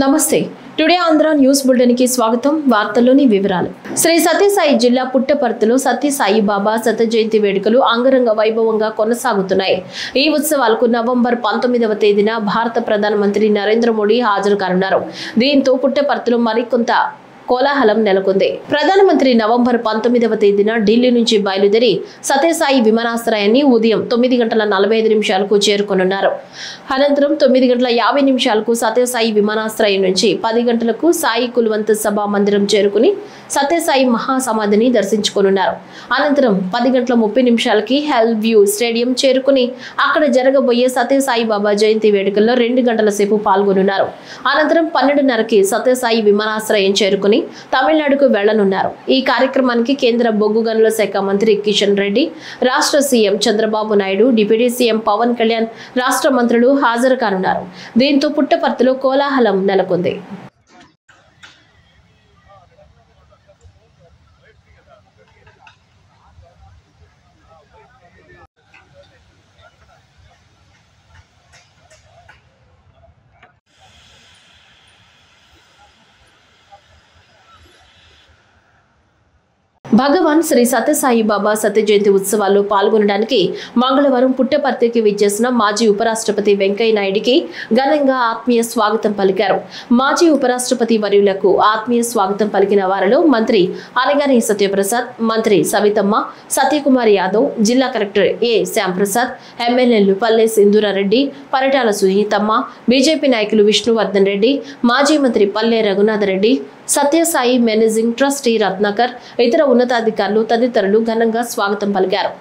నమస్తే today Andhra news bulletin కి స్వాగతం. వార్తల్లోని వివరాలు. శ్రీ సత్యసాయి జిల్లా పుట్టపర్తిలో సత్యసాయి బాబా శత జయంతి వేడుకలు అంగరంగ వైభవంగా కొనసాగుతున్నాయి. ఈ ఉత్సవాలకు నవంబర్ 19వ తేదీన భారత ప్రధానమంత్రి నరేంద్ర మోడీ హాజరు కానున్నారు. దీంతో పుట్టపర్తిలో మరికొంత కోలాహలం నెలకొంది. ప్రధానమంత్రి నవంబర్ 19వ తేదీన ఢిల్లీ నుంచి బయలుదేరి సత్యసాయి విమానాశ్రయాన్ని ఉదయం 9:45 చేరుకోనున్నారు. అనంతరం 9:50 సత్యసాయి విమానాశ్రయం నుంచి 10 గంటలకు సాయి కుల్వంత్ సభా మందిరం చేరుకుని సత్యసాయి మహాసమాధిని దర్శించుకోనున్నారు. అనంతరం 10:30 హెల్ వ్యూ స్టేడియం చేరుకుని అక్కడ జరగబోయే సత్యసాయి బాబా జయంతి వేడుకల్లో 2 గంటల సేపు పాల్గొనున్నారు. అనంతరం 12:30 సత్యసాయి విమానాశ్రయం చేరుకుని తమిళనాడుకు వెళ్లనున్నారు. ఈ కార్యక్రమానికి కేంద్ర బొగ్గు గనుల శాఖ మంత్రి కిషన్ రెడ్డి, రాష్ట్ర CM Chandrababu Naidu, deputy CM Pawan Kalyan, రాష్ట్ర మంత్రులు హాజరు కానున్నారు. దీంతో పుట్టపర్తిలో కోలాహలం నెలకొంది. భగవాన్ శ్రీ సత్యసాయి బాబా సత్య జయంతి ఉత్సవాల్లో పాల్గొనడానికి మంగళవారం పుట్టపర్తికి విచ్చేసిన మాజీ ఉపరాష్ట్రపతి వెంకయ్య నాయుడికి ఘనంగా ఆత్మీయ స్వాగతం పలికారు. మాజీ ఉపరాష్ట్రపతి వర్యులకు ఆత్మీయ స్వాగతం పలికిన వారిలో మంత్రి అనగాని సత్యప్రసాద్, మంత్రి సవితమ్మ, సత్యకుమార్ యాదవ్, జిల్లా కలెక్టర్ ఏ శ్యాంప్రసాద్, ఎమ్మెల్యేలు పల్లె సింధూరారెడ్డి, పరిటాల సునీతమ్మ, బీజేపీ నాయకులు విష్ణువర్ధన్ రెడ్డి, మాజీ మంత్రి పల్లె రఘునాథరెడ్డి, సత్యసాయి మేనేజింగ్ ట్రస్టీ రత్నాకర్, ఇతర ఉన్నతాధికారులు తదితరులు ఘనంగా స్వాగతం పలికారు.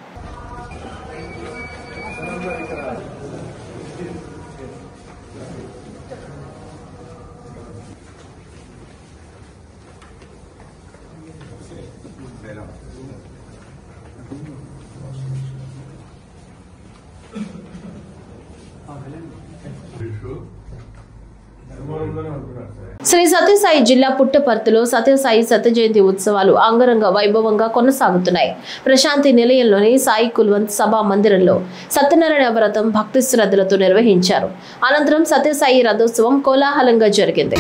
శ్రీ సత్యసాయి జిల్లా పుట్టపర్తిలో సత్యసాయి సత్య జయంతి ఉత్సవాలు అంగరంగ వైభవంగా కొనసాగుతున్నాయి. ప్రశాంతి నిలయంలోని సాయి కుల్వంత్ సభా మందిరంలో సత్యనారాయణ వ్రతం భక్తి శ్రద్ధలతో నిర్వహించారు. అనంతరం సత్యసాయి రథోత్సవం కోలాహలంగా జరిగింది.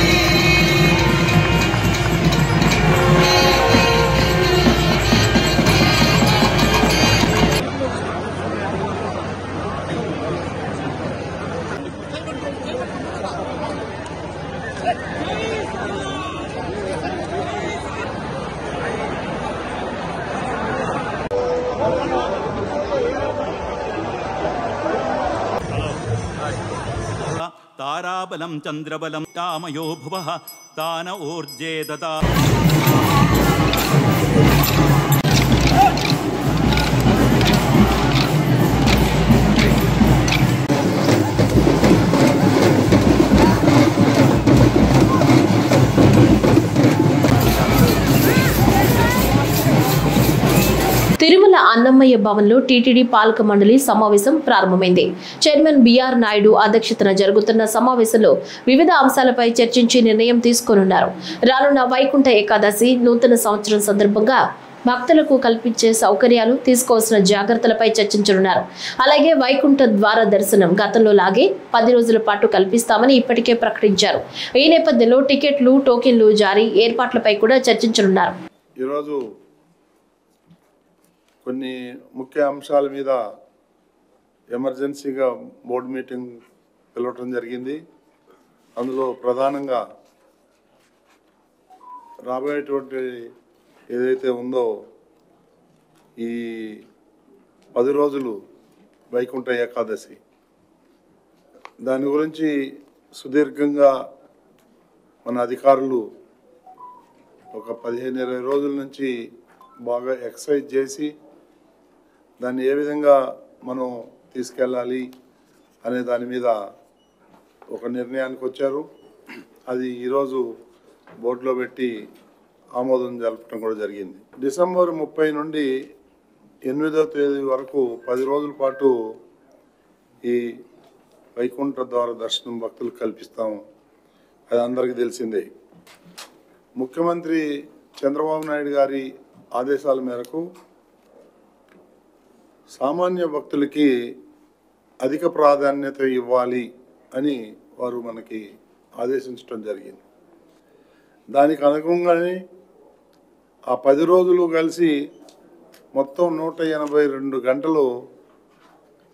ताराबलं चंद्रबलं तामयो भुवः तान ऊर्जे दता తిరుమల అన్నమయ్య భవన్లో టీటీడీ పాలక మండలి సమావేశం ప్రారంభమైంది. చైర్మన్ బిఆర్ నాయుడు అధ్యక్షతన జరుగుతున్న సమావేశంలో వివిధ అంశాలపై చర్చించి నిర్ణయం తీసుకోనున్నారు. రానున్న వైకుంఠ ఏకాదశి నూతన సంవత్సరం సందర్భంగా భక్తులకు కల్పించే సౌకర్యాలు, తీసుకోవాల్సిన జాగ్రత్తలపై చర్చించనున్నారు. అలాగే వైకుంఠ ద్వార దర్శనం గతంలో లాగే 10 రోజుల పాటు కల్పిస్తామని ఇప్పటికే ప్రకటించారు. ఈ నేపథ్యంలో టికెట్లు, టోకెన్లు జారీ ఏర్పాట్లపై కూడా చర్చించనున్నారు. ఈరోజు కొన్ని ముఖ్య అంశాల మీద ఎమర్జెన్సీగా బోర్డు మీటింగ్ పిలవటం జరిగింది. అందులో ప్రధానంగా రాబోయేటువంటి ఏదైతే ఉందో ఈ 10 రోజులు వైకుంఠ ఏకాదశి, దాని గురించి సుదీర్ఘంగా మన అధికారులు ఒక 15-20 రోజుల నుంచి బాగా ఎక్సర్సైజ్ చేసి దాన్ని ఏ విధంగా మనం తీసుకెళ్ళాలి అనే దాని మీద ఒక నిర్ణయానికి వచ్చారు. అది ఈరోజు బోర్డులో పెట్టి ఆమోదం జరపడం కూడా జరిగింది. డిసెంబర్ 30 నుండి 8వ తేదీ వరకు 10 రోజుల పాటు ఈ వైకుంఠ ద్వార దర్శనం భక్తులకు కల్పిస్తాము. అది అందరికీ తెలిసిందే. ముఖ్యమంత్రి చంద్రబాబు నాయుడు గారి ఆదేశాల మేరకు సామాన్య భక్తులకి అధిక ప్రాధాన్యత ఇవ్వాలి అని వారు మనకి ఆదేశించడం జరిగింది. దానికి అనుగుణంగానే ఆ 10 రోజులు కలిసి మొత్తం 182 గంటలు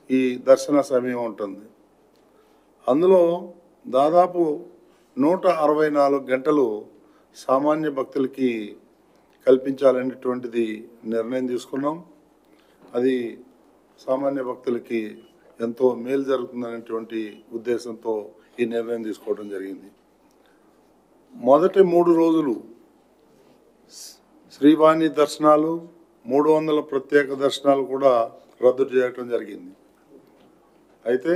ఈ దర్శన సమయం ఉంటుంది. అందులో దాదాపు 164 గంటలు సామాన్య భక్తులకి కల్పించాలనేటువంటిది నిర్ణయం తీసుకున్నాం. అది సామాన్య భక్తులకి ఎంతో మేలు జరుగుతుందనేటువంటి ఉద్దేశంతో ఈ నిర్ణయం తీసుకోవడం జరిగింది. మొదటి 3 రోజులు శ్రీవాణి దర్శనాలు, 300 ప్రత్యేక దర్శనాలు కూడా రద్దు చేయడం జరిగింది. అయితే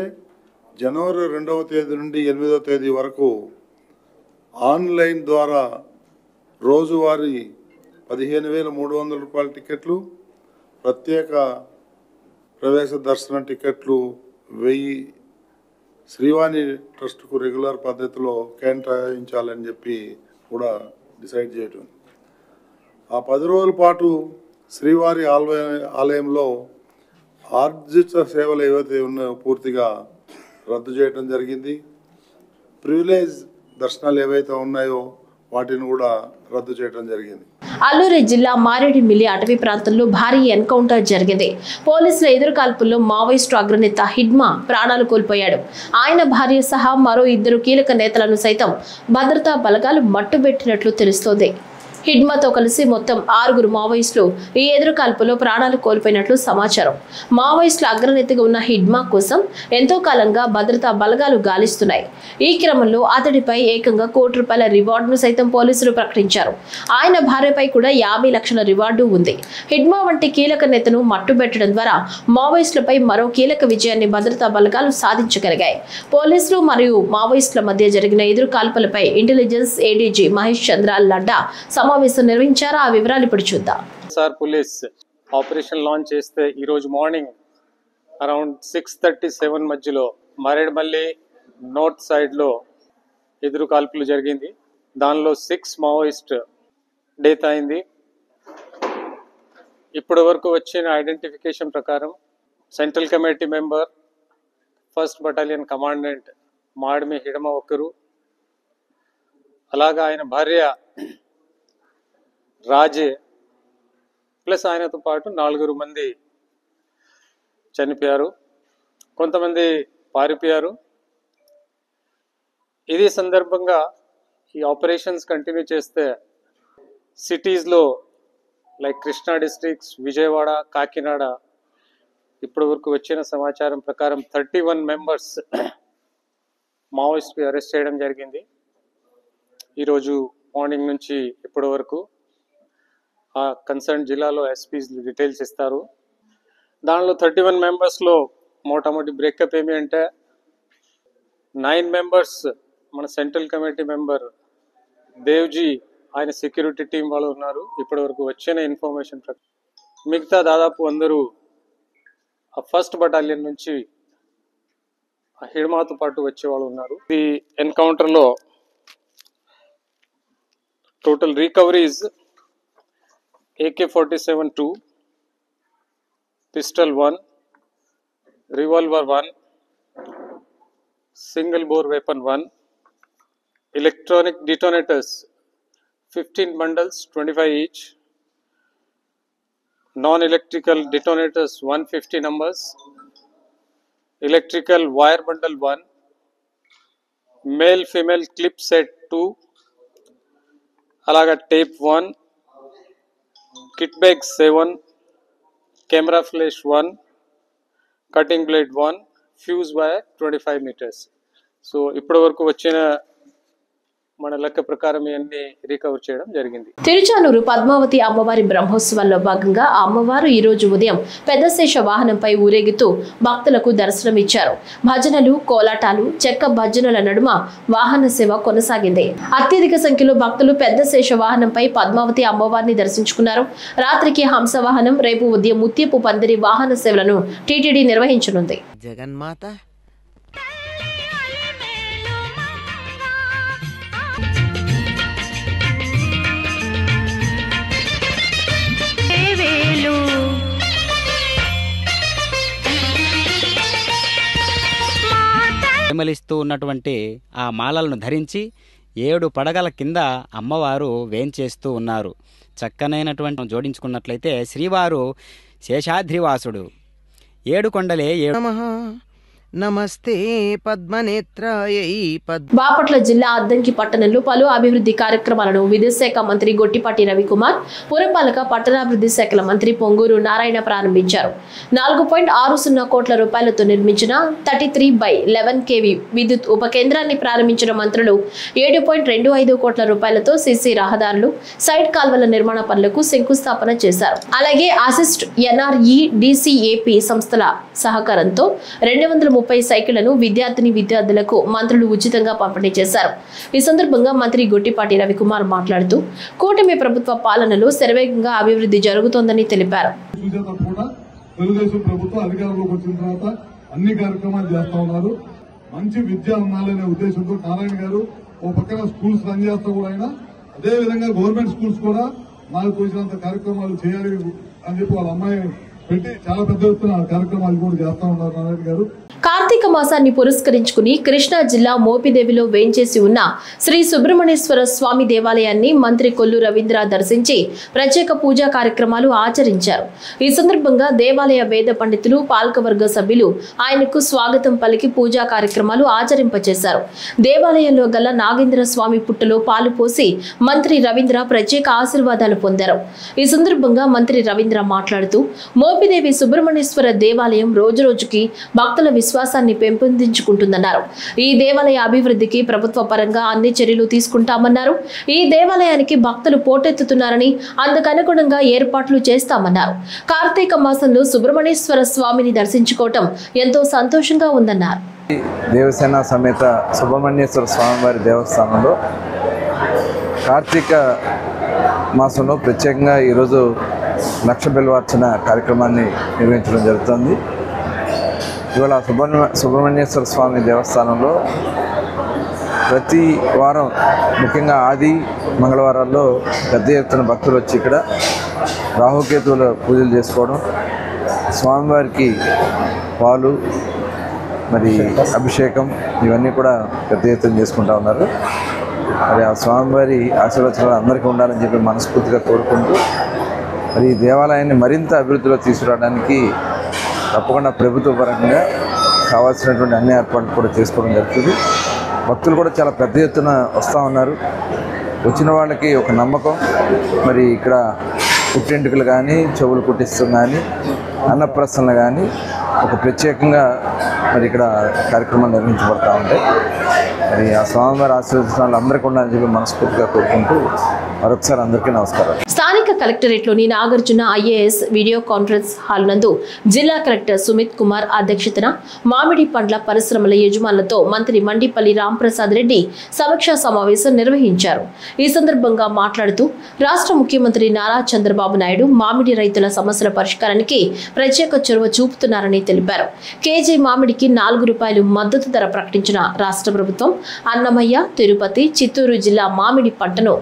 జనవరి 2వ తేదీ నుండి 8వ తేదీ వరకు ఆన్లైన్ ద్వారా రోజువారీ 15,300 రూపాయల టికెట్లు, ప్రత్యేక ప్రవేశ దర్శన టికెట్లు 1000 శ్రీవాణి ట్రస్ట్కు రెగ్యులర్ పద్ధతిలో కేటాయించాలని చెప్పి కూడా డిసైడ్ చేయడం. ఆ 10 రోజుల పాటు శ్రీవారి ఆలయంలో ఆర్జిత సేవలు ఏవైతే ఉన్నాయో పూర్తిగా రద్దు చేయడం జరిగింది. ప్రివిలేజ్ దర్శనాలు ఏవైతే ఉన్నాయో వాటిని కూడా రద్దు చేయడం జరిగింది. అల్లూరి జిల్లా మారేడుమిల్లి అటవీ ప్రాంతంలో భారీ ఎన్కౌంటర్ జరిగింది. పోలీసుల ఎదురుకాల్పుల్లో మావోయిస్టు అగ్రనేత హిడ్మా ప్రాణాలు కోల్పోయాడు. ఆయన భార్య సహా మరో 2 కీలక నేతలను సైతం భద్రతా బలగాలు మట్టుబెట్టినట్లు తెలుస్తోంది. హిడ్మాతో కలిసి మొత్తం 6 మావోయిస్టులు ఈ ఎదురుకాల్పులో ప్రాణాలు కోల్పోయినట్లు సమాచారం. మావోయిస్టుల అగ్రనేతగా ఉన్న హిడ్మా కోసం ఎంతో కాలంగా భద్రతా బలగాలు గాలిస్తున్నాయి. ఈ క్రమంలో అతడిపై ఏకంగా ₹1,00,00,000 రివార్డును సైతం పోలీసులు ప్రకటించారు. ఆయన భార్యపై కూడా 50 లక్షల రివార్డు ఉంది. హిడ్మా వంటి కీలక నేతను మట్టుబెట్టడం ద్వారా మావోయిస్టులపై మరో కీలక విజయాన్ని భద్రతా బలగాలు సాధించగలిగాయి. పోలీసులు మరియు మావోయిస్టుల మధ్య జరిగిన ఎదురుకాల్పులపై ఇంటెలిజెన్స్ ఏడీజీ మహేష్ చంద్ర లడ్డా సమావేశం నిర్వహించారు. ఆ వివరాలు ఇప్పుడు చూద్దాం. సార్ పోలీస్ ఆపరేషన్ లాంచ్ చేస్తే ఈ రోజు మార్నింగ్ అరౌండ్ 6:37 మధ్యలో మారేడుమల్లి నార్త్ సైడ్ లో ఎదురు కాల్పులు జరిగింది. దానిలో 6 మావోయిస్ట్ డెత్ అయింది. ఇప్పటి వరకు వచ్చిన ఐడెంటిఫికేషన్ ప్రకారం central committee member, 1st battalion commandant Madami Hidma ఒకరు, అలాగా ఆయన భార్య రాజే ప్లస్ ఆయనతో పాటు 4 మంది చనిపోయారు, కొంతమంది పారిపోయారు. ఇది సందర్భంగా ఈ ఆపరేషన్స్ కంటిన్యూ చేస్తే సిటీస్లో లైక్ కృష్ణా డిస్ట్రిక్ట్స్, విజయవాడ, కాకినాడ ఇప్పటి వరకు వచ్చిన సమాచారం ప్రకారం 31 మెంబర్స్ మావోయిస్ట్కి అరెస్ట్ చేయడం జరిగింది. ఈరోజు మార్నింగ్ నుంచి ఇప్పటి వరకు ఆ కన్సర్న్ జిల్లాలో ఎస్పీస్ డీటెయిల్స్ ఇస్తారు. దానిలో 31 మెంబర్స్లో మోటామోటి బ్రేకప్ ఏమి అంటే 9 మెంబర్స్ మన సెంట్రల్ కమిటీ మెంబర్ దేవ్జీ, ఆయన సెక్యూరిటీ టీం వాళ్ళు ఉన్నారు. ఇప్పటి వరకు వచ్చిన ఇన్ఫర్మేషన్ ప్రకారం మిగతా దాదాపు అందరూ ఆ 1st బటాలియన్ నుంచి ఆ హిడ్మాతో పాటు వచ్చే వాళ్ళు ఉన్నారు. ఈ ఎన్కౌంటర్లో total recoveries AK-47 2, pistol 1, revolver 1, single bore weapon 1, electronic detonators 15 bundles 25 each, non-electrical detonators 150 numbers, electrical wire bundle 1, male female clip set 2, alaga tape 1, kit bag 7, camera flash 1, cutting blade 1, fuse wire 25 meters. So ఇప్పటి వరకు వచ్చిన మన లెక్క ప్రకారం ఇవన్నీ recover చేయడం జరిగింది. తిరుచానూరు పద్మావతి అమ్మవారి బ్రహ్మోత్సవాల్లో భాగంగా ఆ అమ్మవారు ఈ రోజు ఉదయం పెద్దశేష వాహనంపై ఊరేగుతూ భక్తులకు దర్శనమిచ్చారు. భజనలు, కోలాటాలు, చెక్క భజనల నడుమ వాహన సేవ కొనసాగింది. అత్యధిక సంఖ్యలో భక్తులు పెద్దశేష వాహనంపై పద్మావతి అమ్మవారిని దర్శించుకున్నారు. రాత్రికి హంస వాహనం, రేపు ఉదయం ముత్యపు పందిరి వాహన సేవలను టీటీడీ నిర్వహించనుంది. జగన్మాత పరిమళిస్తూ ఉన్నటువంటి ఆ మాలలను ధరించి 7 పడగల కింద అమ్మవారు వేంచేస్తూ ఉన్నారు. చక్కనైనటువంటి జోడించుకున్నట్లయితే శ్రీవారు శేషాద్రివాసుడు. 7 కొండలే 7. నమస్తే పద్మనేత్రాయై బాపట్ల జిల్లా అద్దంకి పట్టణంలో పలు అభివృద్ధి కార్యక్రమాలను విద్యుత్ శాఖ మంత్రి గొట్టిపాటి రవికుమార్, పురపాలక పట్టణాభివృద్ధి శాఖల మంత్రి పొంగూరు నారాయణ ప్రారంభించారు. 4.60 కోట్ల రూపాయలతో నిర్మించిన 33/11 kV విద్యుత్ ఉప కేంద్రాన్ని ప్రారంభించిన మంత్రులు 7.25 కోట్ల రూపాయలతో సిసి రహదారులు, సైడ్ కాల్వల నిర్మాణ పనులకు శంకుస్థాపన చేశారు. అలాగే అసిస్ట్ ఎన్ఆర్ఈ డిసిఏపి సంస్థల సహకారంతో 230 సైకిళ్లను విద్యార్థులకు మంత్రులు ఉచితంగా పంపిణీ చేశారు. ఈ సందర్భంగా మంత్రి గొట్టిపాటి రవికుమార్ మాట్లాడుతూ కూటమి ప్రభుత్వ పాలనలో శరవేగంగా అభివృద్ధి జరుగుతోందని తెలిపారు. తెలుగుదేశం ప్రభుత్వం అధికారంలోకి వచ్చిన తర్వాత అన్ని కార్యక్రమాలు చేస్తా ఉన్నారు. మంచి విద్య ఉండాలనే ఉద్దేశంతో నారాయణ గారు ఓ పక్కన స్కూల్స్ రన్ చేస్తా కూడా ఆయన అదే విధంగా గవర్నమెంట్ స్కూల్స్ కూడా నాకు తోచినంత కార్యక్రమాలు చేయాలి అని చెప్పి వాళ్ళ అమ్మాయి పెట్టి చాలా పెద్ద ఎత్తున కార్యక్రమాలు కూడా చేస్తా ఉన్నారు నారాయణ గారు. కార్తీక మాసాన్ని పురస్కరించుకుని కృష్ణా జిల్లా మోపిదేవిలో వేంచేసి ఉన్న శ్రీ సుబ్రహ్మణ్యేశ్వర స్వామి దేవాలయాన్ని మంత్రి కొల్లు రవీంద్ర దర్శించి ప్రత్యేక పూజా కార్యక్రమాలు ఆచరించారు. ఈ సందర్భంగా దేవాలయ వేద పండితులు, పాలకవర్గ సభ్యులు ఆయనకు స్వాగతం పలికి పూజా కార్యక్రమాలు ఆచరింపచేశారు. దేవాలయంలో గల నాగేంద్ర స్వామి పుట్టలో పాలు పోసి మంత్రి రవీంద్ర ప్రత్యేక ఆశీర్వాదాలు పొందారు. ఈ సందర్భంగా మంత్రి రవీంద్ర మాట్లాడుతూ మోపిదేవి సుబ్రహ్మణ్యేశ్వర దేవాలయం రోజురోజుకి భక్తుల విశ్వాసాన్ని పెంపొందించుకుంటుందన్నారు. ఈ దేవాలయ అభివృద్ధికి ప్రభుత్వ పరంగా అన్ని చర్యలు తీసుకుంటామన్నారు. ఈ దేవాలయానికి భక్తులు పోటెత్తుతున్నారని అందుకనుగుణంగా ఏర్పాట్లు చేస్తామన్నారు. కార్తీక మాసంలో సుబ్రహ్మణ్యేశ్వర స్వామిని దర్శించుకోవటం ఎంతో సంతోషంగా ఉందన్నారు. దేవసేన సమేత సుబ్రహ్మణ్యేశ్వర స్వామివారి దేవస్థానంలో కార్తీక మాసంలో ప్రత్యేకంగా ఈరోజు లక్ష బిల్వార్చన కార్యక్రమాన్ని నిర్వహించడం జరుగుతుంది. ఇవాళ సుబ్రహ్మణ్యేశ్వర స్వామి దేవస్థానంలో ప్రతి వారం ముఖ్యంగా ఆది మంగళవారాల్లో పెద్ద ఎత్తున భక్తులు వచ్చి ఇక్కడ రాహుకేతువుల పూజలు చేసుకోవడం, స్వామివారికి పాలు మరి అభిషేకం ఇవన్నీ కూడా పెద్ద ఎత్తున చేసుకుంటూ ఉన్నారు. మరి ఆ స్వామివారి ఆశీర్వచనాలు అందరికీ ఉండాలని చెప్పి మనస్ఫూర్తిగా కోరుకుంటూ మరి ఈ దేవాలయాన్ని మరింత అభివృద్ధిలో తీసుకురావడానికి తప్పకుండా ప్రభుత్వ పరంగా కావాల్సినటువంటి అన్ని ఏర్పాట్లు కూడా చేసుకోవడం జరుగుతుంది. భక్తులు కూడా చాలా పెద్ద ఎత్తున వస్తూ ఉన్నారు. వచ్చిన వాళ్ళకి ఒక నమ్మకం, మరి ఇక్కడ పుట్టింటికలు కానీ, చెవులు కుట్టిస్తాం కానీ, అన్నప్రసన్నలు కానీ ఒక ప్రత్యేకంగా మరి ఇక్కడ కార్యక్రమాలు నిర్వహించబడతా ఉంటాయి. మరి ఆ స్వామివారి ఆశీర్వచనాలు అందరికీ ఉండాలని చెప్పి మనస్ఫూర్తిగా కోరుకుంటూ మరొకసారి అందరికీ నమస్కారం. స్థానిక కలెక్టరేట్లోని Nagarjuna IAS video conference hall నందు జిల్లా కలెక్టర్ సుమిత్ కుమార్ అధ్యక్షతన మామిడి పండ్ల పరిశ్రమల యజమానులతో మంత్రి మండిపల్లి రాంప్రసాద్ రెడ్డి సమీక్షా సమావేశం నిర్వహించారు. ఈ సందర్భంగా మాట్లాడుతూ రాష్ట్ర ముఖ్యమంత్రి నారా చంద్రబాబు నాయుడు మామిడి రైతుల సమస్యల పరిష్కారానికి ప్రత్యేక చొరవ చూపుతున్నారని తెలిపారు. కేజీ మామిడికి ₹4 మద్దతు ధర ప్రకటించిన రాష్ట్ర ప్రభుత్వం అన్నమయ్య, తిరుపతి, చిత్తూరు జిల్లా మామిడి పంటను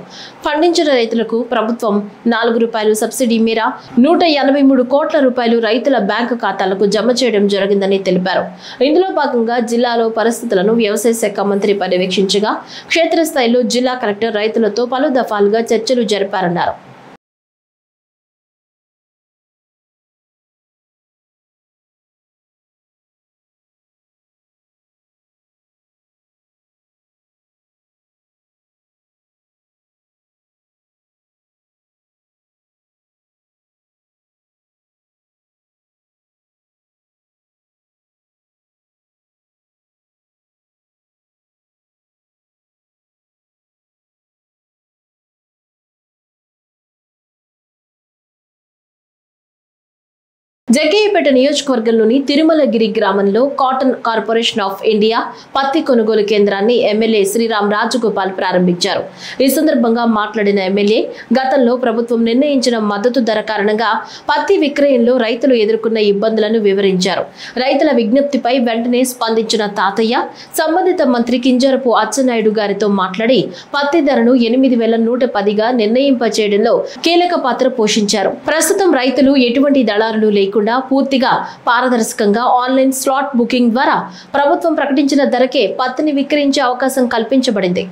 పండించిన రైతులకు ప్రభుత్వం ₹4 సబ్సిడీ మేర ₹183 కోట్ల రైతుల బ్యాంకు ఖాతాలకు జమ చేయడం జరిగిందని తెలిపారు. ఇందులో భాగంగా జిల్లాలో పరిస్థితులను వ్యవసాయ శాఖ మంత్రి పర్యవేక్షించగా క్షేత్రస్థాయిలో జిల్లా కలెక్టర్ రైతులతో పలు దఫాలుగా చర్చలు జరిపారన్నారు. జగ్గయ్యపేట నియోజకవర్గంలోని తిరుమలగిరి గ్రామంలో కాటన్ కార్పొరేషన్ ఆఫ్ ఇండియా పత్తి కొనుగోలు కేంద్రాన్ని ఎమ్మెల్యే శ్రీరామ్ రాజగోపాల్ ప్రారంభించారు. ఈ సందర్భంగా మాట్లాడిన ఎమ్మెల్యే గతంలో ప్రభుత్వం నిర్ణయించిన మద్దతు ధర కారణంగా పత్తి విక్రయంలో రైతులు ఎదుర్కొన్న ఇబ్బందులను వివరించారు. రైతుల విజ్ఞప్తిపై వెంటనే స్పందించిన తాతయ్య సంబంధిత మంత్రి కింజరపు అచ్చెన్నాయుడు గారితో మాట్లాడి పత్తి ధరను 8,110గా నిర్ణయింపచేయడంలో కీలక పాత్ర పోషించారు. ప్రస్తుతం రైతులు ఎటువంటి దళారులు లేకుండా లేకుండా పూర్తిగా పారదర్శకంగా ఆన్లైన్ స్లాట్ బుకింగ్ ద్వారా ప్రభుత్వం ప్రకటించిన ధరకే పత్తిని విక్రయించే అవకాశం కల్పించబడింది.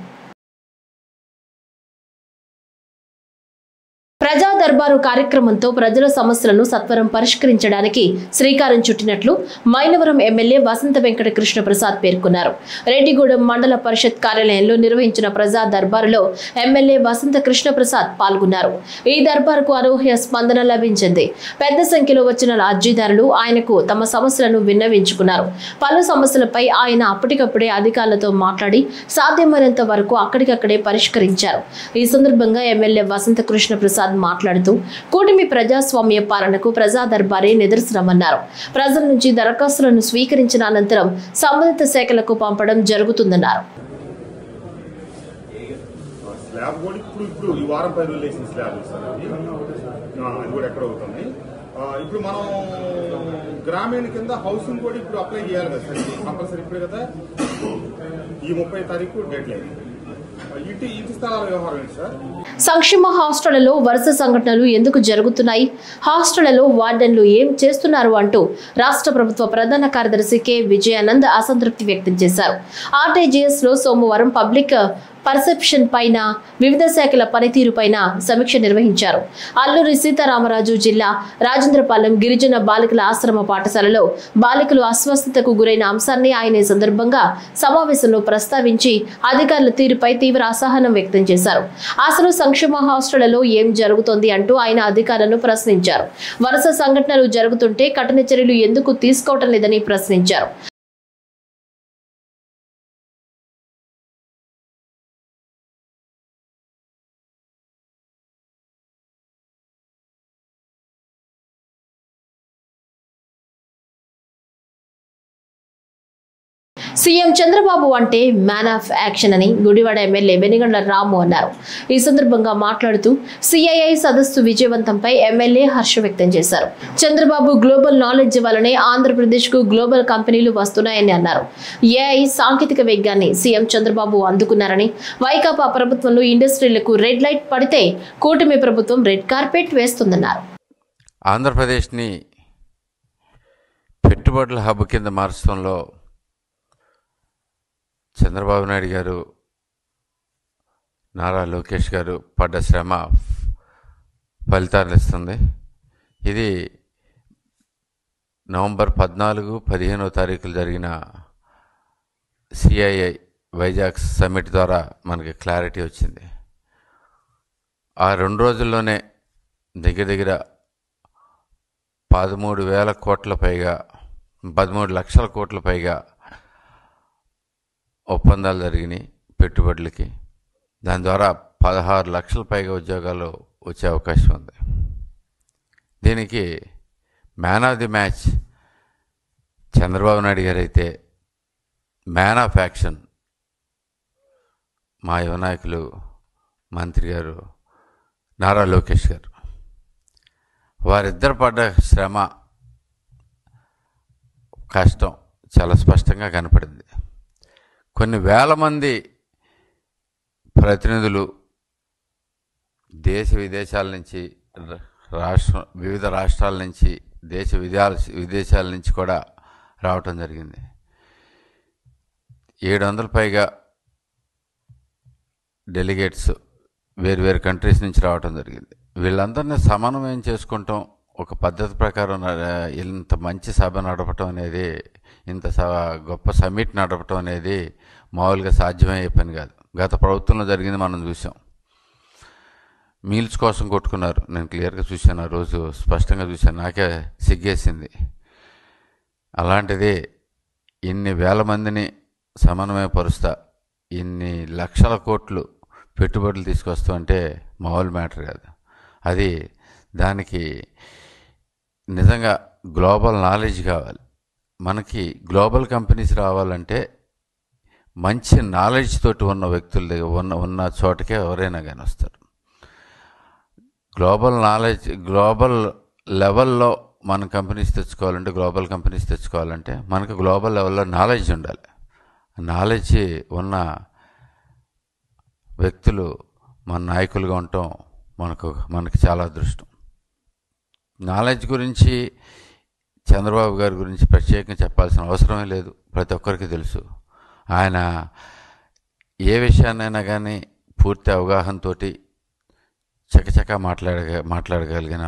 ప్రజా దర్బారు కార్యక్రమంతో ప్రజల సమస్యలను సత్వరం పరిష్కరించడానికి శ్రీకారం చుట్టినట్లు మైనవరం ఎమ్మెల్యే వసంత వెంకట కృష్ణ ప్రసాద్ పేర్కొన్నారు. రెడ్డిగూడెం మండల పరిషత్ కార్యాలయంలో నిర్వహించిన ప్రజా దర్బారులో ఎమ్మెల్యే వసంత కృష్ణ ప్రసాద్ పాల్గొన్నారు. ఈ దర్బారుకు అనూహ్య స్పందన లభించింది. పెద్ద సంఖ్యలో వచ్చిన అర్జీదారులు ఆయనకు తమ సమస్యలను విన్నవించుకున్నారు. పలు సమస్యలపై ఆయన అప్పటికప్పుడే అధికారులతో మాట్లాడి సాధ్యమైనంత వరకు అక్కడికక్కడే పరిష్కరించారు. ఈ సందర్భంగా ఎమ్మెల్యే వసంత కృష్ణ ప్రసాద్ మాట్లాడుతూ కూటమి ప్రజాస్వామ్య పాలనకు ప్రజా దర్బారే నిదర్శనమన్నారు. ప్రజల నుంచి దరఖాస్తులను స్వీకరించిన అనంతరం సంబంధిత శాఖలకు పంపడం జరుగుతుందన్నారు. ఇప్పుడు మనం గ్రామీణ కింద హౌసింగ్ కూడా ఇప్పుడు అప్లై చేయాలి కదా సార్, కంపల్సరీ ఇప్పుడే కదా. ఈ 30 తారీఖు డెడ్ లైన్. సంక్షేమ హాస్టళ్లలో వరుస సంఘటనలు ఎందుకు జరుగుతున్నాయి, హాస్టళ్లలో వార్డెన్లు ఏం చేస్తున్నారు అంటూ రాష్ట్ర ప్రభుత్వ ప్రధాన కార్యదర్శి కె విజయానంద్ అసంతృప్తి వ్యక్తం చేశారు. ఆర్టీజీఎస్ లో సోమవారం పబ్లిక్ పర్సెప్షన్ పైన వివిధ శాఖల పనితీరు పైన సమీక్ష నిర్వహించారు. అల్లూరి సీతారామరాజు జిల్లా రాజేంద్రపాలెం గిరిజన బాలికల ఆశ్రమ పాఠశాలలో బాలికలు అస్వస్థతకు గురైన అంశాన్ని ఆయన ఈ సందర్భంగా సమావేశంలో ప్రస్తావించి అధికారుల తీరుపై తీవ్ర అసహనం వ్యక్తం చేశారు. అసలు సంక్షేమ హాస్టళ్లలో ఏం జరుగుతోంది అంటూ ఆయన అధికారులను ప్రశ్నించారు. వరుస సంఘటనలు జరుగుతుంటే కఠిన చర్యలు ఎందుకు తీసుకోవటం లేదని ప్రశ్నించారు. సీఎం చంద్రబాబు అంటే మ్యాన్ ఆఫ్ యాక్షన్ అని గుడివాడ ఎమ్మెల్యే వెనిగండ్ల రాము అన్నారు. ఈ సందర్భంగా మాట్లాడుతూ సిఐఐ సదస్సు విజయవంతంపై ఎమ్మెల్యే హర్షం వ్యక్తం చేశారు. చంద్రబాబు గ్లోబల్ నాలెడ్జ్ వల్లనే ఆంధ్రప్రదేశ్ కు గ్లోబల్ కంపెనీలు వస్తున్నాయని అన్నారు. ఏఐ సాంకేతిక వేగాన్ని సీఎం చంద్రబాబు అందుకున్నారని, వైకాపా ప్రభుత్వంలో ఇండస్ట్రీలకు రెడ్ లైట్ పడితే కూటమి ప్రభుత్వం రెడ్ కార్పెట్ వేస్తుందన్నారు. ఆంధ్రప్రదేశ్ని పెట్టుబడుల హబ్ కింద మార్చడంలో చంద్రబాబు నాయుడు గారు, నారా లోకేష్ గారు పడ్డ శ్రమ ఫలితాలు ఇస్తుంది. ఇది నవంబర్ 14, 15వ తారీఖులు జరిగిన సిఐఐ వైజాగ్ సమ్మిట్ ద్వారా మనకి క్లారిటీ వచ్చింది. ఆ 2 రోజుల్లోనే దగ్గర 13,000 కోట్ల పైగా, 13 లక్షల కోట్ల పైగా ఒప్పందాలు జరిగినాయి పెట్టుబడులకి. దాని ద్వారా 16 లక్షల పైగా ఉద్యోగాలు వచ్చే అవకాశం ఉంది. దీనికి man of the match Chandrababu Naidu గారు అయితే, మ్యాన్ ఆఫ్ యాక్షన్ మా యువ నాయకులు మంత్రి గారు నారా లోకేష్ గారు. వారిద్దరు పడ్డ శ్రమ, కష్టం చాలా స్పష్టంగా కనపడింది. కొన్ని వేల మంది ప్రతినిధులు దేశ విదేశాల నుంచి, వివిధ రాష్ట్రాల నుంచి, విదేశాల నుంచి కూడా రావటం జరిగింది. 700 పైగా డెలిగేట్స్ వేరు కంట్రీస్ నుంచి రావటం జరిగింది. వీళ్ళందరినీ సమన్వయం చేసుకుంటాం, ఒక పద్ధతి ప్రకారం ఇంత మంచి సభ నడపటం అనేది, ఇంత గొప్ప సమ్మిట్ నడపటం అనేది మామూలుగా సాధ్యమయ్యే పని కాదు. గత ప్రభుత్వంలో జరిగింది మనం చూసాం. మీల్స్ కోసం కొట్టుకున్నారు. నేను క్లియర్గా చూశాను, ఆ రోజు స్పష్టంగా చూశాను, నాకే సిగ్గేసింది. అలాంటిది ఇన్ని వేల మందిని సమన్వయపరుస్తా, ఇన్ని లక్షల కోట్లు పెట్టుబడులు తీసుకొస్తూ అంటే మామూలు మ్యాటర్ కాదు. అది దానికి నిజంగా గ్లోబల్ నాలెడ్జ్ కావాలి. మనకి గ్లోబల్ కంపెనీస్ రావాలంటే మంచి నాలెడ్జ్ తోటి ఉన్న వ్యక్తుల దగ్గర ఉన్న చోటకే ఎవరైనా కానీ వస్తారు. గ్లోబల్ నాలెడ్జ్, గ్లోబల్ లెవెల్లో మన కంపెనీస్ తెచ్చుకోవాలంటే, గ్లోబల్ కంపెనీస్ తెచ్చుకోవాలంటే మనకు గ్లోబల్ లెవెల్లో నాలెడ్జ్ ఉండాలి. నాలెడ్జ్ ఉన్న వ్యక్తులు మన నాయకులుగా ఉండటం మనకి చాలా అదృష్టం. నాలెడ్జ్ గురించి చంద్రబాబు గారి గురించి ప్రత్యేకంగా చెప్పాల్సిన అవసరమే లేదు, ప్రతి ఒక్కరికి తెలుసు. ఆయన ఏ విషయాన్నైనా కానీ పూర్తి అవగాహనతోటి చకచకా మాట్లాడగలిగిన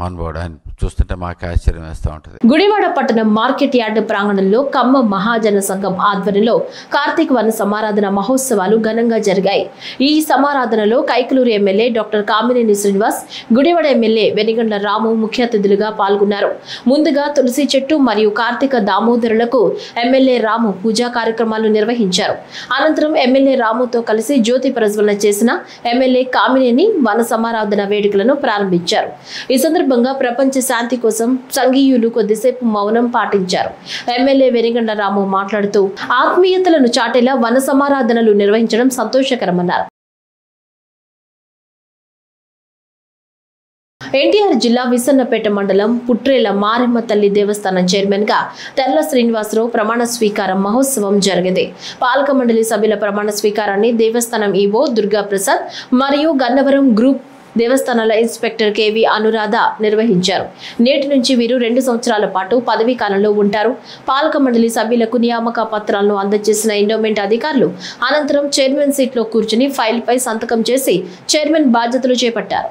మహానుభావుడు. ఆయన చూస్తుంటే మాకు ఆశ్చర్యం వేస్తూ ఉంటుంది. గుడివాడ పట్టణం మార్కెట్ యార్డ్ ప్రాంగణంలో కమ్మ మహాజన సంఘం ఆధ్వర్యంలో కార్తీక వన సమారాధన మహోత్సవాలు ఘనంగా జరిగాయి. ఈ సమారాధనలో Kaikaluru MLA doctor Kamineni Srinivas, Gudivada MLA Venigandla Ramu ముఖ్య అతిథులుగా పాల్గొన్నారు. ముందుగా తులసి చెట్టు మరియు కార్తీక దామోదరులకు ఎమ్మెల్యే రాము పూజా కార్యక్రమాలు నిర్వహించారు. అనంతరం ఎమ్మెల్యే రాముతో కలిసి జ్యోతి ప్రజ్వలన చేసిన ఎమ్మెల్యే కామినేని వన సమారాధన వేడుకలను ప్రారంభించారు. ఈ సందర్భంగా ప్రపంచ శాంతి కోసం సంఘీయులు కొద్దిసేపు మౌనం పాటించారు. ఎమ్మెల్యే వెనిగండ్ల రాము మాట్లాడుతూ ఆత్మీయతలను చాటేలా వన సమారాధనలు నిర్వహించడం సంతోషకరమన్నారు. ఎన్టీఆర్ జిల్లా విసన్నపేట మండలం పుట్రేల మారెమ్మ తల్లి దేవస్థానం చైర్మన్ గా తెల్ల శ్రీనివాసరావు ప్రమాణ స్వీకారం మహోత్సవం జరిగింది. పాలక మండలి సభ్యుల ప్రమాణ స్వీకారాన్ని దేవస్థానం ఈవో దుర్గా ప్రసాద్ మరియు గన్నవరం గ్రూప్ దేవస్థానాల ఇన్స్పెక్టర్ కేవి అనురాధ నిర్వహించారు. నేటి నుంచి వీరు 2 సంవత్సరాల పాటు పదవీ కాలంలో ఉంటారు. పాలక మండలి సభ్యులకు నియామక పత్రాలను అందజేసిన ఎండోమెంట్ అధికారులు అనంతరం చైర్మన్ సీట్లో కూర్చుని ఫైల్ పై సంతకం చేసి చైర్మన్ బాధ్యతలు చేపట్టారు.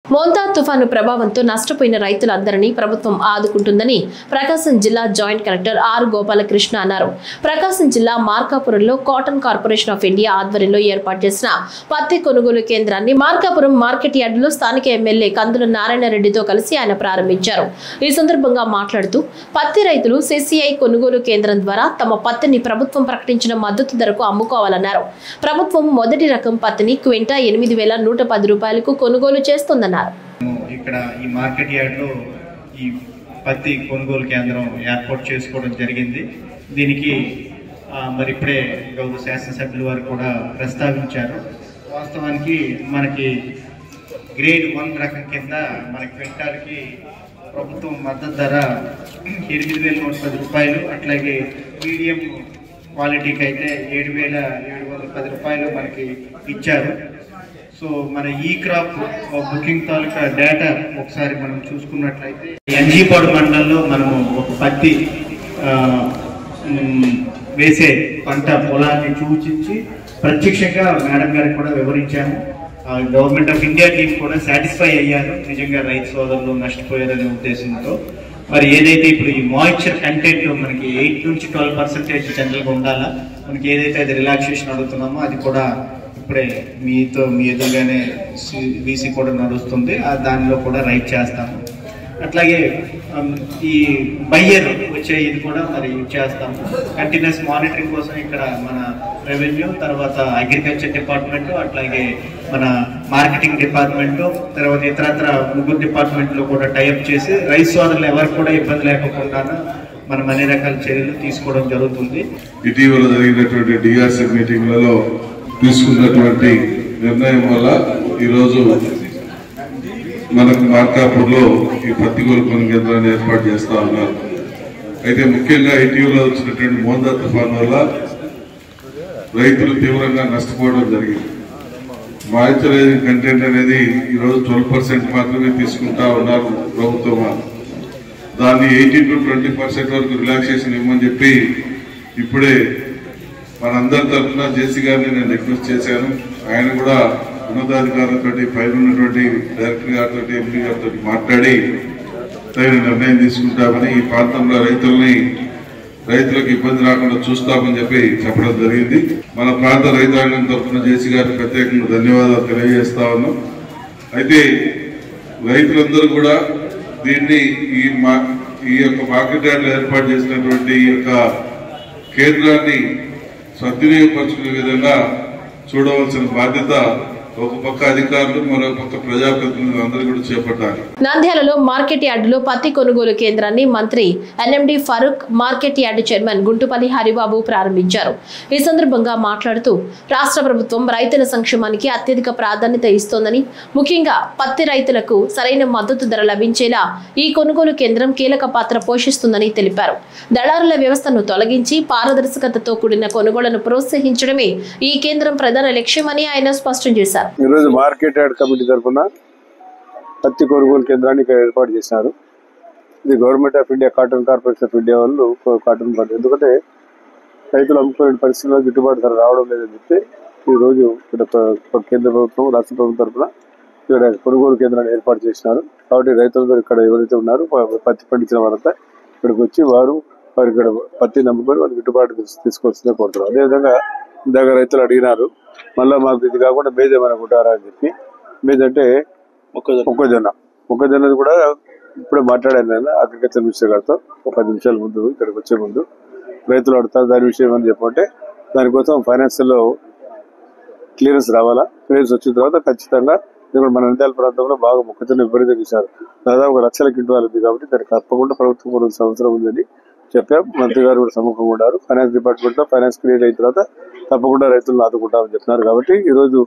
మోంతా తుఫాను ప్రభావంతో నష్టపోయిన రైతులందరినీ ప్రభుత్వం ఆదుకుంటుందని ప్రకాశం జిల్లా జాయింట్ కలెక్టర్ ఆర్ గోపాలకృష్ణ అన్నారు. ప్రకాశం జిల్లా మార్కాపురంలో కాటన్ కార్పొరేషన్ ఆఫ్ ఇండియా ఆధ్వర్యంలో ఏర్పాటు చేసిన పత్తి కొనుగోలు కేంద్రాన్ని మార్కాపురం మార్కెట్ యార్డులో స్థానిక ఎమ్మెల్యే కందుల నారాయణ రెడ్డితో కలిసి ఆయన ప్రారంభించారు. ఈ సందర్భంగా మాట్లాడుతూ పత్తి రైతులు సిసిఐ కొనుగోలు కేంద్రం ద్వారా తమ పత్తిని ప్రభుత్వం ప్రకటించిన మద్దతు ధరకు అమ్ముకోవాలన్నారు. ప్రభుత్వం మొదటి రకం పత్తిని క్వింటా 8,110 రూపాయలకు కొనుగోలు చేస్తుందన్నారు. ఇక్కడ ఈ మార్కెట్ యార్డ్లో ఈ పత్తి కొనుగోలు కేంద్రం ఏర్పాటు చేసుకోవడం జరిగింది. దీనికి మరి ఇప్పుడే గౌరవ శాసనసభ్యుల వారు కూడా ప్రస్తావించారు. వాస్తవానికి మనకి గ్రేడ్ 1 రకం కింద మన క్వింటాల్కి ప్రభుత్వం మద్దతు ధర 8,110 రూపాయలు, అట్లాగే మీడియం క్వాలిటీకి అయితే 7,710 రూపాయలు మనకి ఇచ్చారు. సో మన ఈ క్రాప్ బుకింగ్ తాలూకా డేటా ఒకసారి మనం చూసుకున్నట్లయితే ఎన్జీపాడు మండలంలో మనము ఒక పత్తి వేసే పంట పొలాన్ని సూచించి ప్రత్యక్షంగా మేడం గారికి కూడా వివరించాము. గవర్నమెంట్ ఆఫ్ ఇండియా టీం కూడా సాటిస్ఫై అయ్యారు, నిజంగా రైతు సోదరులు నష్టపోయారనే ఉద్దేశంతో. మరి ఏదైతే ఇప్పుడు ఈ మాయిశ్చర్ కంటెంట్ మనకి 8 నుంచి 12% జనరల్గా ఉండాలా, మనకి ఏదైతే అది రిలాక్సేషన్ అడుగుతున్నామో అది కూడా ఇప్పుడే మీ ఎదురుగానే వీసీ కూడా నడుస్తుంది, దానిలో కూడా రైట్ చేస్తాము. అట్లాగే ఈ బయ్యర్ వచ్చే ఇది కూడా మరి చేస్తాము. కంటిన్యూస్ మానిటరింగ్ కోసం ఇక్కడ మన రెవెన్యూ, తర్వాత అగ్రికల్చర్ డిపార్ట్మెంట్, అట్లాగే మన మార్కెటింగ్ డిపార్ట్మెంట్, తర్వాత ఇతరత్ర 3 డిపార్ట్మెంట్లో కూడా టైఅప్ చేసి రైతు సోదరులు ఎవరికి కూడా ఇబ్బంది లేకుండా మనం అన్ని రకాల చర్యలు తీసుకోవడం జరుగుతుంది. ఇటీవల జరిగినటువంటి డిఆర్సీ మీటింగ్లలో తీసుకున్నటువంటి నిర్ణయం వల్ల ఈరోజు మనకు మార్కాపూర్లో ఈ పత్తి కొనుగోలు కేంద్రాన్ని ఏర్పాటు చేస్తా ఉన్నారు. అయితే ముఖ్యంగా ఇటీవల వచ్చినటువంటి మోందా తుఫాన్ వల్ల రైతులు తీవ్రంగా నష్టపోవడం జరిగింది. మాయిశ్చరైజింగ్ కంటెంట్ అనేది ఈరోజు 12% మాత్రమే తీసుకుంటా ఉన్నారు ప్రభుత్వం. దాన్ని 18 to 20% వరకు రిలాక్సేషన్ ఇవ్వమని చెప్పి ఇప్పుడే మనందరి తరఫున జేసీ గారిని నేను రిక్వెస్ట్ చేశాను. ఆయన కూడా ఉన్నతాధికారులతో పైన ఉన్నటువంటి డైరెక్టర్ గారితో ఎంపీ గారితో మాట్లాడి తగిన నిర్ణయం తీసుకుంటామని, ఈ ప్రాంతంలో రైతులకు ఇబ్బంది రాకుండా చూస్తామని చెప్పి చెప్పడం జరిగింది. మన ప్రాంత రైతాంగం తరఫున జేసీ గారికి ప్రత్యేకంగా ధన్యవాదాలు తెలియజేస్తా ఉన్నాం. అయితే రైతులందరూ కూడా దీన్ని ఈ యొక్క మార్కెట్ యార్డ్లో ఏర్పాటు చేసినటువంటి ఈ యొక్క కేంద్రాన్ని సద్వినియోగపరుచుకునే విధంగా చూడవలసిన బాధ్యత ఒక పక్క అధికారులు మరో పక్క ప్రజాప్రతినిధులు అందరూ కూడా చేపట్టాలి. నంద్యాలలో మార్కెట్ యార్డులో పత్తి కొనుగోలు కేంద్రాన్ని మంత్రి NMD Farooq, market yard chairman Guntupalli Haribabu ప్రారంభించారు. ఈ సందర్భంగా మాట్లాడుతూ రాష్ట్ర ప్రభుత్వం రైతుల సంక్షేమానికి అత్యధిక ప్రాధాన్యత ఇస్తోందని, ముఖ్యంగా పత్తి రైతులకు సరైన మద్దతు ధర లభించేలా ఈ కొనుగోలు కేంద్రం కీలక పాత్ర పోషిస్తుందని తెలిపారు. దళారుల వ్యవస్థను తొలగించి పారదర్శకతతో కూడిన కొనుగోళ్లను ప్రోత్సహించడమే ఈ కేంద్రం ప్రధాన లక్ష్యమని ఆయన స్పష్టం చేశారు. ఈరోజు మార్కెట్ యార్డ్ కమిటీ తరఫున పత్తి కొనుగోలు కేంద్రాన్ని ఇక్కడ ఏర్పాటు చేశారు. ఇది government of India, cotton corporation of India వాళ్ళు కాటన్ పంట, ఎందుకంటే రైతులు అమ్ముకునే పరిస్థితుల్లో గిట్టుబాటు ధర రావడం లేదని చెప్పి ఈరోజు ఇక్కడ కేంద్ర ప్రభుత్వం, రాష్ట్ర ప్రభుత్వం తరఫున ఇక్కడ కొనుగోలు కేంద్రాన్ని ఏర్పాటు చేసినారు. కాబట్టి రైతులందరూ ఇక్కడ ఎవరైతే ఉన్నారో పత్తి పండించిన వారంతా ఇక్కడికి వచ్చి వారు ఇక్కడ పత్తి నమ్ముకొని వారికి గిట్టుబాటు తీసుకోవాల్సిందే కోరుతున్నారు. అదేవిధంగా ఇందాక రైతులు అడిగినారు, మళ్ళీ మాకు ఇది కాకుండా మేజ్ ఏమైనా ఉంటారా అని చెప్పి. మేజ్ అంటే మొక్కజొన్న కూడా ఇప్పుడే మాట్లాడాను నేను అగ్రికల్చర్ మినిస్టర్ గారితో ఒక 10 నిమిషాల ముందు. ఇక్కడికి వచ్చే ముందు రైతులు అడుగుతారు దాని విషయం అని చెప్పంటే దానికోసం ఫైనాన్షియల్ క్లియరెన్స్ రావాలా. క్లియరెన్స్ వచ్చిన తర్వాత ఖచ్చితంగా ఇక్కడ మన నంద్యాల ప్రాంతంలో బాగా మొక్కజొన్న విపరీతంగా ఇచ్చారు. దాదాపు 1 లక్షల క్వింటాల్ ఉంది. కాబట్టి దానికి తప్పకుండా ప్రభుత్వం సంవత్సరం ఉందని చెప్పాం. మంత్రి గారు కూడా సముఖంగా ఉన్నారు. ఫైనాన్స్ డిపార్ట్మెంట్ లో ఫైనాన్స్ క్లియర్ అయిన తర్వాత తప్పకుండా రైతులను ఆదుకుంటామని చెప్తున్నారు. కాబట్టి ఈ రోజు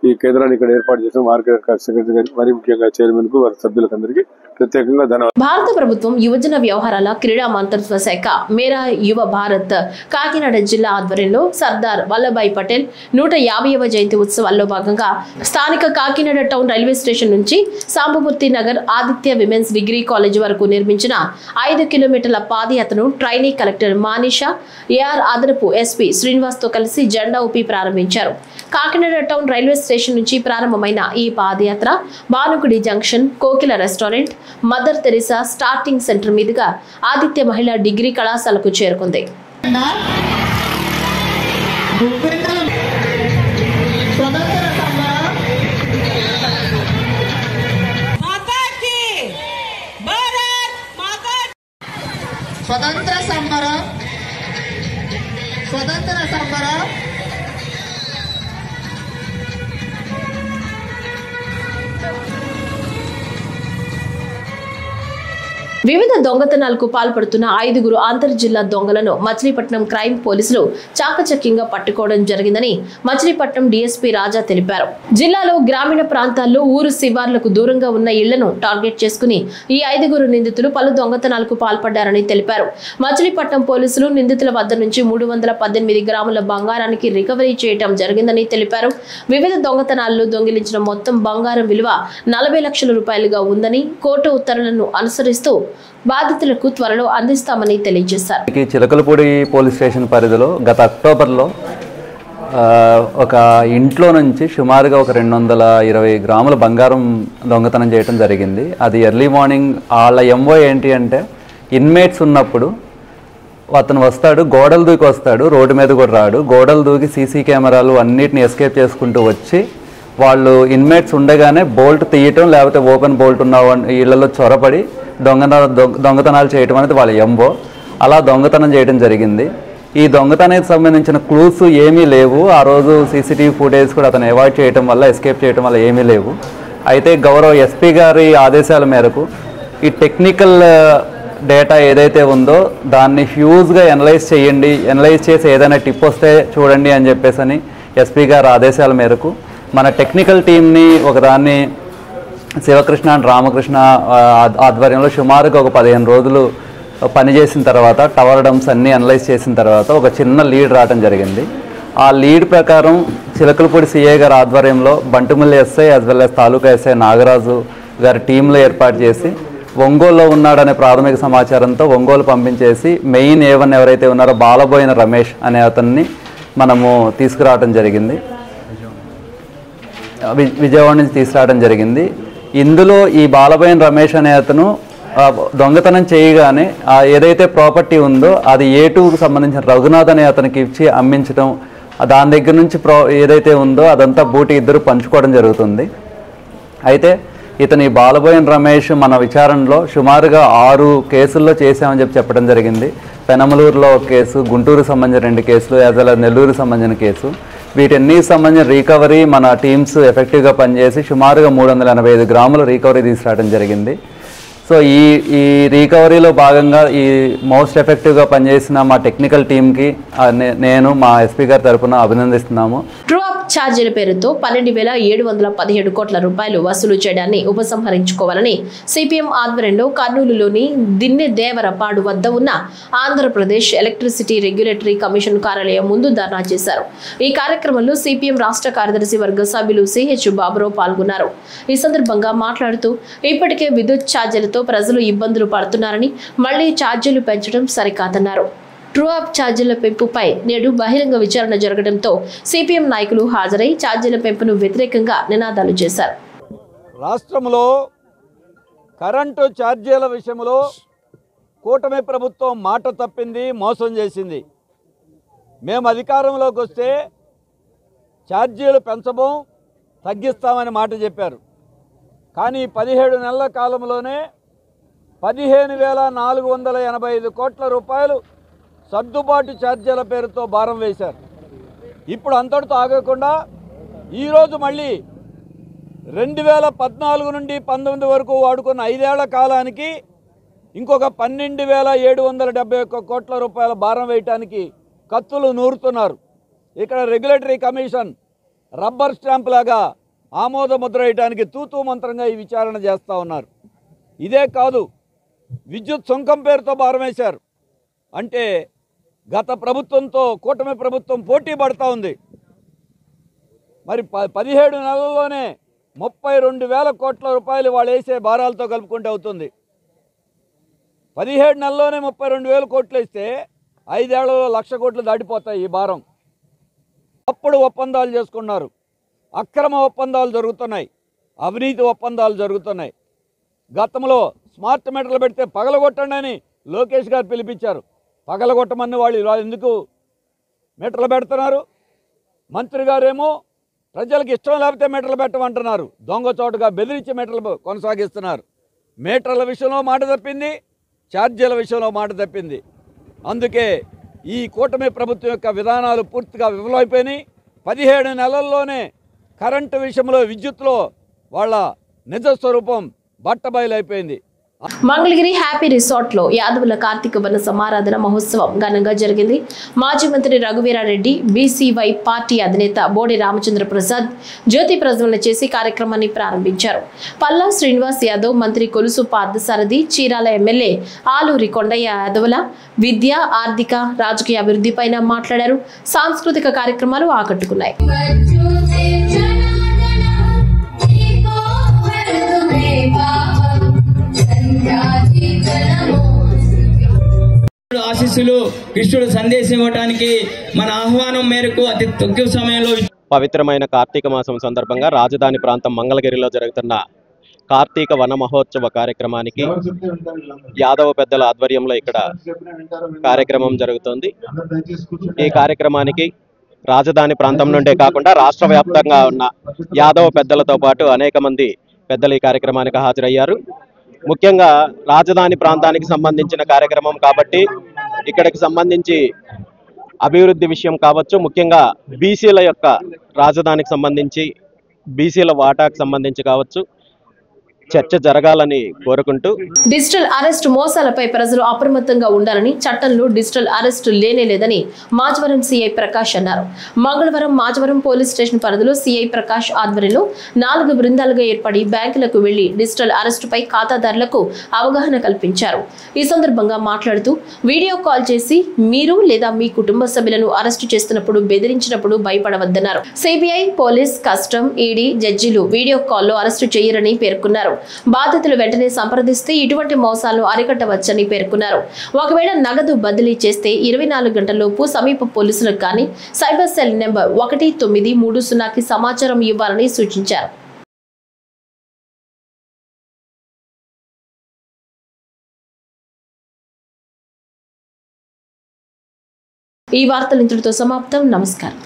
ఈ కేంద్రాన్ని ఇక్కడ ఏర్పాటు చేసిన మార్కెట్ సెక్రటరీ గారికి, మరి ముఖ్యంగా చైర్మన్ కు, వారి సభ్యులందరికీ ప్రత్యేకంగా ధన్యవాదాలు. భారత ప్రభుత్వం యువజన వ్యవహారాల క్రీడా మంత్రిత్వ శాఖ మేరా యువ భారత్ కాకినాడ జిల్లా ఆధ్వర్యంలో సర్దార్ వల్లభాయ్ పటేల్ 150వ జయంతి ఉత్సవాల్లో భాగంగా స్థానిక కాకినాడ టౌన్ రైల్వే స్టేషన్ నుంచి Sambamurthy Nagar Aditya women's degree college వరకు నిర్మించిన 5 కిలోమీటర్ల పాదయాత్రను ట్రైనీ కలెక్టర్ మానిషా, ఏఆర్ అదనపు ఎస్పీ శ్రీనివాస్ తో కలిసి జెండా ఊపి ప్రారంభించారు. కాకినాడ టౌన్ రైల్వే స్టేషన్ నుంచి ప్రారంభమైన ఈ పాదయాత్ర భానుగుడి జంక్షన్, కోకిల restaurant, mother Teresa starting centre మీదుగా ఆదిత్య మహిళా డిగ్రీ కళాశాలకు చేరుకుంది. స్వతంత్ర సంబరం వివిధ దొంగతనాలకు పాల్పడుతున్న 5 అంతర్జిల్లా దొంగలను మచిలీపట్నం క్రైమ్ పోలీసులు చాకచక్యంగా పట్టుకోవడం జరిగిందని మచిలీపట్నం డీఎస్పీ రాజా తెలిపారు. జిల్లాలో గ్రామీణ ప్రాంతాల్లో ఊరు శివార్లకు దూరంగా ఉన్న ఇళ్లను టార్గెట్ చేసుకుని ఈ 5 నిందితులు పలు దొంగతనాలకు పాల్పడ్డారని తెలిపారు. మచిలీపట్నం పోలీసులు నిందితుల వద్ద నుంచి 318 గ్రాముల బంగారానికి రికవరీ చేయడం జరిగిందని తెలిపారు. వివిధ దొంగతనాల్లో దొంగిలించిన మొత్తం బంగారం విలువ 40 లక్షల రూపాయలుగా ఉందని, కోర్టు ఉత్తర్వులను అనుసరిస్తూ బాధితులకు త్వరలో అందిస్తామని తెలియజేశారు. చిలకలపూడి పోలీస్ స్టేషన్ పరిధిలో గత అక్టోబర్లో ఒక ఇంట్లో నుంచి సుమారుగా ఒక 220 గ్రాముల బంగారం దొంగతనం చేయడం జరిగింది. అది ఎర్లీ మార్నింగ్ వాళ్ళ ఎంఓ ఏంటి అంటే ఇన్మేట్స్ ఉన్నప్పుడు అతను వస్తాడు, గోడలు దూకి వస్తాడు, రోడ్డు మీద కూడా రాడు, గోడలు దూకి సీసీ కెమెరాలు అన్నిటిని ఎస్కేప్ చేసుకుంటూ వచ్చి వాళ్ళు ఇన్మేట్స్ ఉండగానే బోల్ట్ తీయటం, లేకపోతే ఓపెన్ బోల్ట్ ఉన్న ఇళ్లలో చొరబడి దొంగతనాలు చేయటం అనేది వాళ్ళ ఎంఓ. అలా దొంగతనం చేయడం జరిగింది. ఈ దొంగతనానికి సంబంధించిన క్లూస్ ఏమీ లేవు. ఆ రోజు సీసీటీవీ ఫుటేజ్ కూడా అతను అవాయిడ్ చేయడం వల్ల, ఎస్కేప్ చేయడం వల్ల ఏమీ లేవు. అయితే గౌరవ ఎస్పీ గారి ఆదేశాల మేరకు ఈ టెక్నికల్ డేటా ఏదైతే ఉందో దాన్ని హ్యూజ్గా ఎనలైజ్ చేయండి, ఎనలైజ్ చేసి ఏదైనా టిప్ వస్తే చూడండి అని చెప్పేసి ఎస్పీ గారి ఆదేశాల మేరకు మన టెక్నికల్ టీంని ఒకదాన్ని శివకృష్ణ అండ్ రామకృష్ణ ఆధ్వర్యంలో సుమారుగా ఒక 15 రోజులు పనిచేసిన తర్వాత టవర్ డంప్స్ అన్నీ అనలైజ్ చేసిన తర్వాత ఒక చిన్న లీడ్ రావడం జరిగింది. ఆ లీడ్ ప్రకారం చిలకలపూడి సిఐ గారి ఆధ్వర్యంలో Bantumilli SI as well as taluka SI Nagaraju గారి టీంలో ఏర్పాటు చేసి ఒంగోలులో ఉన్నాడనే ప్రాథమిక సమాచారంతో ఒంగోలు పంపించేసి మెయిన్ A1 ఎవరైతే ఉన్నారో బాలబోయిన రమేష్ అనే అతన్ని మనము తీసుకురావడం జరిగింది, విజయవాడ నుంచి తీసుకురావడం జరిగింది. ఇందులో ఈ బాలబోయిన రమేష్ అనే అతను దొంగతనం చేయగానే ఏదైతే ప్రాపర్టీ ఉందో అది A2కు సంబంధించిన రఘునాథ్ అనే అతనికి ఇచ్చి అమ్మించడం, దాని దగ్గర నుంచి ఏదైతే ఉందో అదంతా బూటి ఇద్దరు పంచుకోవడం జరుగుతుంది. అయితే ఇతని బాలబోయిన రమేష్ మన విచారణలో సుమారుగా 6 కేసుల్లో చేశామని చెప్పడం జరిగింది. పెనమలూరులో ఒక కేసు, గుంటూరుకు సంబంధించిన 2 కేసులు, యాజ్ వెల్ నెల్లూరుకు సంబంధించిన కేసు. వీటన్నిటికి సంబంధించిన రికవరీ మన టీమ్స్ ఎఫెక్టివ్గా పనిచేసి సుమారుగా 385 గ్రాముల రికవరీ తీసుకురావడం జరిగింది. సో ఈ రికవరీలో భాగంగా ఈ మోస్ట్ ఎఫెక్టివ్గా పనిచేసిన మా టెక్నికల్ టీమ్కి నేను మా ఎస్పీ గారి తరఫున అభినందిస్తున్నాము. ట్రూ అప్ ఛార్జీల పేరుతో 12,717 కోట్ల రూపాయలు వసూలు చేయడాన్ని ఉపసంహరించుకోవాలని సిపిఎం ఆధ్వర్యంలో కర్నూలులోని దిన్నె దేవరపాడు వద్ద ఉన్న ఆంధ్రప్రదేశ్ ఎలక్ట్రిసిటీ రెగ్యులేటరీ కమిషన్ కార్యాలయం ముందు ధర్నా చేశారు. ఈ కార్యక్రమంలో సిపిఎం రాష్ట్ర కార్యదర్శి వర్గ సభ్యులు సిహెచ్ బాబురావు పాల్గొన్నారు. ఈ సందర్భంగా మాట్లాడుతూ ఇప్పటికే విద్యుత్ ఛార్జీలతో ప్రజలు ఇబ్బందులు పడుతున్నారని, మళ్లీ ఛార్జీలు పెంచడం సరికాదన్నారు. ట్రూ అప్ ఛార్జీల పెంపుపై నేడు బహిరంగ విచారణ జరగడంతో సిపిఎం నాయకులు హాజరై ఛార్జీల పెంపును వ్యతిరేకంగా నినాదాలు చేశారు. రాష్ట్రంలో కరెంటు ఛార్జీల విషయంలో కూటమి ప్రభుత్వం మాట తప్పింది, మోసం చేసింది. మేము అధికారంలోకి వస్తే ఛార్జీలు పెంచబోం, తగ్గిస్తామని మాట చెప్పారు. కానీ 17 నెలల కాలంలోనే 15,485 కోట్ల రూపాయలు సర్దుబాటు ఛార్జీల పేరుతో భారం వేశారు. ఇప్పుడు అంతటితో ఆగకుండా ఈరోజు మళ్ళీ 2014 నుండి 19 వరకు వాడుకున్న 5 ఏళ్ల కాలానికి ఇంకొక 12,771 కోట్ల రూపాయల భారం వేయటానికి కత్తులు నూరుతున్నారు. ఇక్కడ రెగ్యులేటరీ కమిషన్ రబ్బర్ స్టాంప్ లాగా ఆమోద ముద్ర వేయడానికి తూతూ మంత్రంగా ఈ విచారణ చేస్తూ ఉన్నారు. ఇదే కాదు, విద్యుత్ సుంకం పేరుతో భారం వేశారు. అంటే గత ప్రభుత్వంతో కూటమి ప్రభుత్వం పోటీ పడుతూ ఉంది. మరి 17 నెలల్లోనే 32,000 కోట్ల రూపాయలు వాళ్ళు వేసే భారాలతో కలుపుకుంటే అవుతుంది. 17 నెలల్లోనే 32,000 కోట్లు వేస్తే 5 ఏళ్లలో 1,00,000 కోట్లు దాటిపోతాయి ఈ భారం. అప్పుడు ఒప్పందాలు చేసుకున్నారు, అక్రమ ఒప్పందాలు జరుగుతున్నాయి, అవినీతి ఒప్పందాలు జరుగుతున్నాయి. గతంలో స్మార్ట్ మీటర్లు పెడితే పగలగొట్టండి అని లోకేష్ గారు పిలిపించారు. పగలగొట్టమని వాళ్ళు ఎందుకు మీటర్లు పెడుతున్నారు? మంత్రి గారేమో ప్రజలకు ఇష్టం లేకపోతే మీటర్లు పెట్టమంటున్నారు. దొంగ చోటుగా బెదిరించి మీటర్లు కొనసాగిస్తున్నారు. మీటర్ల విషయంలో మాట తప్పింది, ఛార్జీల విషయంలో మాట తప్పింది. అందుకే ఈ కూటమి ప్రభుత్వం యొక్క విధానాలు పూర్తిగా విఫలమైపోయినాయి. 17 నెలల్లోనే కరెంటు విషయంలో, విద్యుత్లో వాళ్ళ నిజ స్వరూపం బట్టబయలైపోయింది. మంగళగిరి హ్యాపీ రిసార్ట్ లో యాదవుల కార్తీక వన సమారాధన మహోత్సవం ఘనంగా జరిగింది. మాజీ మంత్రి రఘువీరారెడ్డి, బీసీవై పార్టీ అధినేత బోడి రామచంద్ర ప్రసాద్ జ్యోతి ప్రజ్వలన చేసి కార్యక్రమాన్ని ప్రారంభించారు. పల్లా శ్రీనివాస్ యాదవ్, మంత్రి కొలుసు పార్థసారథి, చీరాల ఎమ్మెల్యే ఆలూరి కొండయ్య యాదవుల విద్య, ఆర్థిక, రాజకీయ అభివృద్ధిపైన మాట్లాడారు. సాంస్కృతిక కార్యక్రమాలు ఆకట్టుకున్నాయి. ఆశీస్సులు, కృష్ణుడు సందేశం ఇవ్వడానికి మన ఆహ్వానం మేరకు అతి తక్కువ సమయంలో పవిత్రమైన కార్తీక మాసం సందర్భంగా రాజధాని ప్రాంతం మంగళగిరిలో జరుగుతున్న కార్తీక వన మహోత్సవ కార్యక్రమానికి యాదవ పెద్దల ఆధ్వర్యంలో ఇక్కడ కార్యక్రమం జరుగుతోంది. ఈ కార్యక్రమానికి రాజధాని ప్రాంతం నుండే కాకుండా రాష్ట్ర వ్యాప్తంగా ఉన్న యాదవ పెద్దలతో పాటు అనేక మంది పెద్దలు ఈ కార్యక్రమానికి హాజరయ్యారు. ముఖ్యంగా రాజధాని ప్రాంతానికి సంబంధించిన కార్యక్రమం కాబట్టి ఇక్కడికి సంబంధించి అభివృద్ధి విషయం కావచ్చు, ముఖ్యంగా బీసీల యొక్క రాజధానికి సంబంధించి బీసీల వాటాకు సంబంధించి కావచ్చు చర్చ జరగాలని కోరుకుంటూ డిజిటల్ అరెస్ట్ మోసాలపై ప్రజలు అప్రమత్తంగా ఉండాలని, చట్టంలో డిజిటల్ అరెస్ట్ లేనేలేదని మాచవరం సిఐ ప్రకాష్ అన్నారు. మంగళవారం మాచవరం పోలీస్ స్టేషన్ పరిధిలో సిఐ ప్రకాష్ ఆధ్వర్యంలో 4 బృందాలుగా ఏర్పడి బ్యాంకులకు వెళ్లి డిజిటల్ అరెస్టుపై ఖాతాదారులకు అవగాహన కల్పించారు. ఈ సందర్భంగా మాట్లాడుతూ వీడియో కాల్ చేసి మీరు లేదా మీ కుటుంబ సభ్యులను అరెస్టు చేస్తున్నప్పుడు, బెదిరించినప్పుడు భయపడవద్దన్నారు. సిబిఐ, పోలీస్, కస్టమ్, ఈడీ, జడ్జీలు వీడియో కాల్లో అరెస్టు చేయరని పేర్కొన్నారు. బాధితులు వెంటనే సంప్రదిస్తే ఇటువంటి మోసాలను అరికట్టవచ్చని పేర్కొన్నారు. ఒకవేళ నగదు బదిలీ చేస్తే 24 గంటల్లోపు సమీప పోలీసులకు కానీ సైబర్ సెల్ నెంబర్ 1930కి సమాచారం ఇవ్వాలని సూచించారు. ఈ వార్తలు ఇంతటితో సమాప్తం. నమస్కారం.